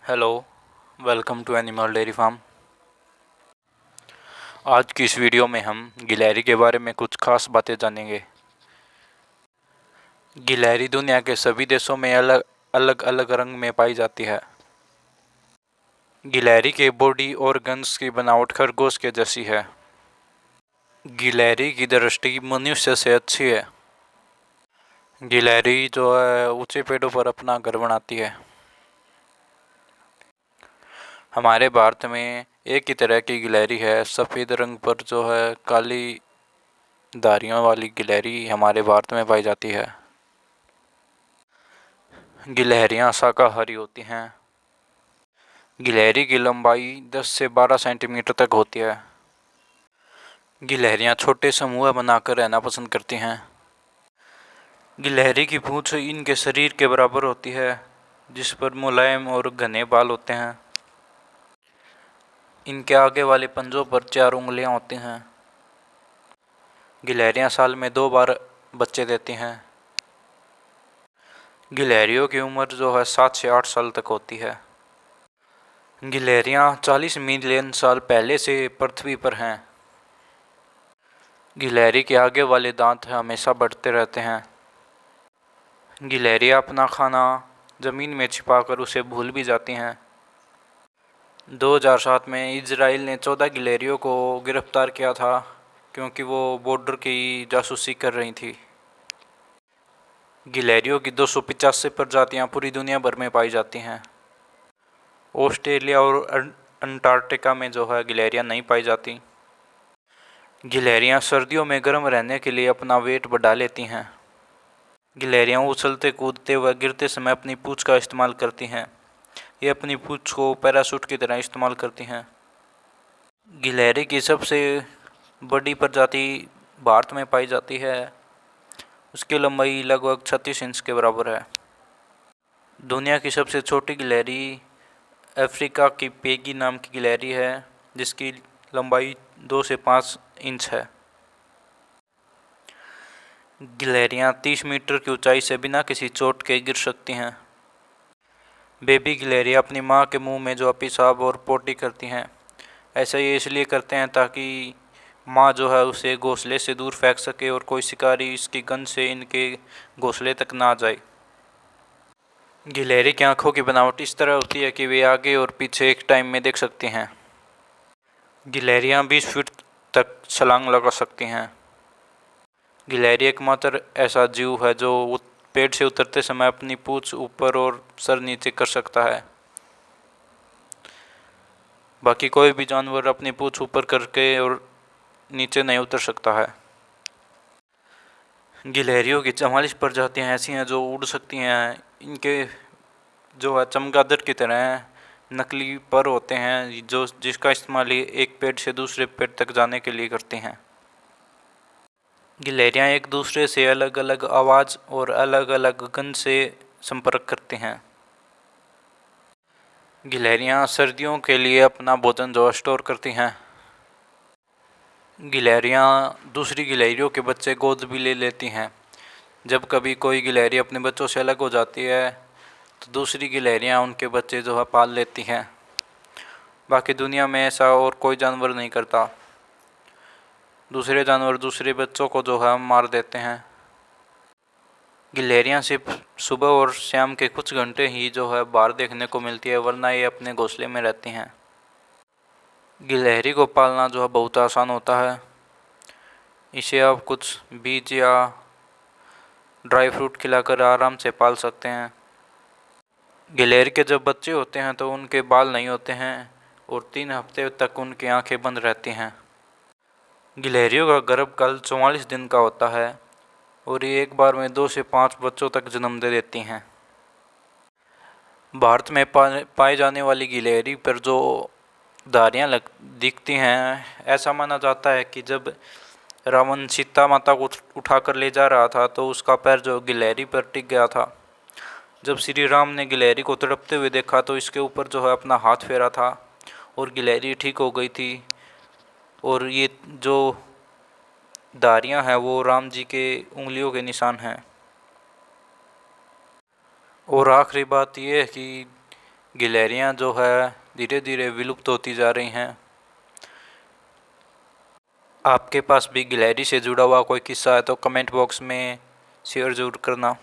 Hello, welcome to animal dairy farm. आज की इस वीडियो में हम गिलहरी के बारे में कुछ खास बातें जानेंगे। गिलहरी दुनिया के सभी देशों में अलग अलग अलग रंग में पाई जाती है। गिलहरी के बॉडी और गन्स की बनावट खरगोश के जैसी है। गिलहरी की दृष्टि मनुष्य से अच्छी है। गिलहरी जो है ऊंचे पेड़ों पर अपना घर बनाती है। हमारे भारत में एक ही तरह की गिलहरी है, सफ़ेद रंग पर जो है काली धारियों वाली गिलहरी हमारे भारत में पाई जाती है। गिलहरियाँ शाकाहारी होती हैं। गिलहरी की लंबाई 10 से 12 सेंटीमीटर तक होती है। गिलहरियाँ छोटे समूह बनाकर रहना पसंद करती हैं। गिलहरी की पूंछ इनके शरीर के बराबर होती है, जिस पर मुलायम और घने बाल होते हैं। इनके आगे वाले पंजों पर 4 उंगलियां होती हैं। गिलहरियाँ साल में 2 बार बच्चे देती हैं। गिलहरियों की उम्र जो है 7 से 8 साल तक होती है। गिलहरियाँ 40 मिलियन साल पहले से पृथ्वी पर हैं। गिलहरी के आगे वाले दांत हमेशा बढ़ते रहते हैं। गिलहरियाँ अपना खाना ज़मीन में छिपाकर उसे भूल भी जाती हैं। 2007 में इजराइल ने 14 गिलहरियों को गिरफ्तार किया था, क्योंकि वो बॉर्डर की जासूसी कर रही थी। गिलहरियों की 285 प्रजातियाँ पूरी दुनिया भर में पाई जाती हैं। ऑस्ट्रेलिया और अंटार्कटिका में जो है गिलहरियाँ नहीं पाई जाती। गिलहरियाँ सर्दियों में गर्म रहने के लिए अपना वेट बढ़ा लेती हैं। गिलहरियाँ उछलते कूदते व गिरते समय अपनी पूंछ का इस्तेमाल करती हैं। ये अपनी पूंछ को पैराशूट की तरह इस्तेमाल करती हैं। गिलहरी की सबसे बड़ी प्रजाति भारत में पाई जाती है। उसकी लंबाई लगभग 36 इंच के बराबर है। दुनिया की सबसे छोटी गिलहरी अफ्रीका की पेगी नाम की गिलहरी है, जिसकी लंबाई 2 से 5 इंच है। गिलहरियाँ 30 मीटर की ऊंचाई से बिना किसी चोट के गिर सकती हैं। बेबी गिलहरियाँ अपनी माँ के मुंह में जो पेशाब और पोटी करती हैं, ऐसा ये इसलिए करते हैं ताकि माँ जो है उसे घोंसले से दूर फेंक सके और कोई शिकारी इसकी गंध से इनके घोंसले तक ना जाए। गिलहरी की आंखों की बनावट इस तरह होती है कि वे आगे और पीछे एक टाइम में देख सकती हैं। गिलहरियाँ 20 फीट तक छलांग लगा सकती हैं। गिलहरी एकमात्र ऐसा जीव है जो पेड़ से उतरते समय अपनी पूंछ ऊपर और सर नीचे कर सकता है। बाकी कोई भी जानवर अपनी पूंछ ऊपर करके और नीचे नहीं उतर सकता है। गिलहरियों की 44 प्रजातियाँ ऐसी हैं जो उड़ सकती हैं। इनके जो है चमगादड़ की तरह नकली पर होते हैं, जो जिसका इस्तेमाल एक पेड़ से दूसरे पेड़ तक जाने के लिए करते हैं। गिलहरियाँ एक दूसरे से अलग अलग आवाज़ और अलग अलग गंध से संपर्क करते हैं। गिलहरियाँ सर्दियों के लिए अपना भोजन जो स्टोर करती हैं। गिलहरियाँ दूसरी गिलहरियों के बच्चे गोद भी ले लेती हैं। जब कभी कोई गिलहरी अपने बच्चों से अलग हो जाती है तो दूसरी गिलहरियाँ उनके बच्चे जो है पाल लेती हैं। बाकी दुनिया में ऐसा और कोई जानवर नहीं करता। दूसरे जानवर दूसरे बच्चों को जो है मार देते हैं। गिलहरियाँ सिर्फ सुबह और शाम के कुछ घंटे ही जो है बाहर देखने को मिलती है, वरना ये अपने घोंसले में रहती हैं। गिलहरी को पालना जो है बहुत आसान होता है। इसे आप कुछ बीज या ड्राई फ्रूट खिलाकर आराम से पाल सकते हैं। गिलहरी के जब बच्चे होते हैं तो उनके बाल नहीं होते हैं और 3 हफ्ते तक उनकी आंखें बंद रहती हैं। गिलहरियों का गर्भकाल 44 दिन का होता है और ये एक बार में 2 से 5 बच्चों तक जन्म दे देती हैं। भारत में पाए जाने वाली गिलहरी पर जो धारियाँ दिखती हैं, ऐसा माना जाता है कि जब रावण सीता माता को उठाकर ले जा रहा था तो उसका पैर जो गिलहरी पर टिक गया था। जब श्री राम ने गिलहरी को तड़पते हुए देखा तो इसके ऊपर जो है अपना हाथ फेरा था और गिलहरी ठीक हो गई थी। और ये जो धारियाँ हैं वो राम जी के उंगलियों के निशान हैं। और आखिरी बात यह है कि गिलहरियाँ जो है धीरे धीरे विलुप्त होती जा रही हैं। आपके पास भी गिलहरी से जुड़ा हुआ कोई किस्सा है तो कमेंट बॉक्स में शेयर ज़रूर करना।